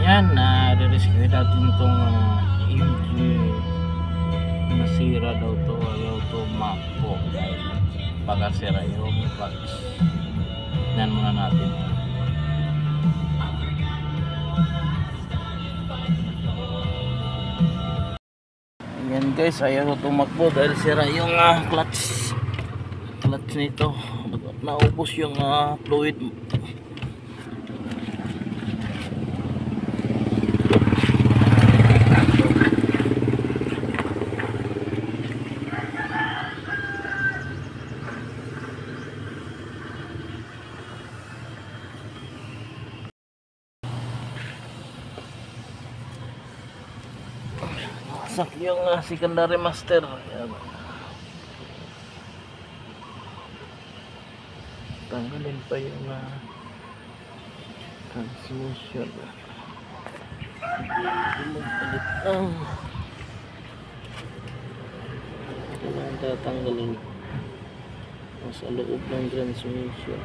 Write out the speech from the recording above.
Yan, re-rescue natin itong EG. Nasira daw to, ayaw to makpo dahil pagkasira yung clutch. Yan muna natin. Yan guys, ayaw tumakbo dahil sira yung clutch nito. Naubos yung fluid. Sak yung secondary master. Ayan. Tanggalin pa yung transmission. Magpalit lang. Ito lang tatanggalin sa loob ng transmission.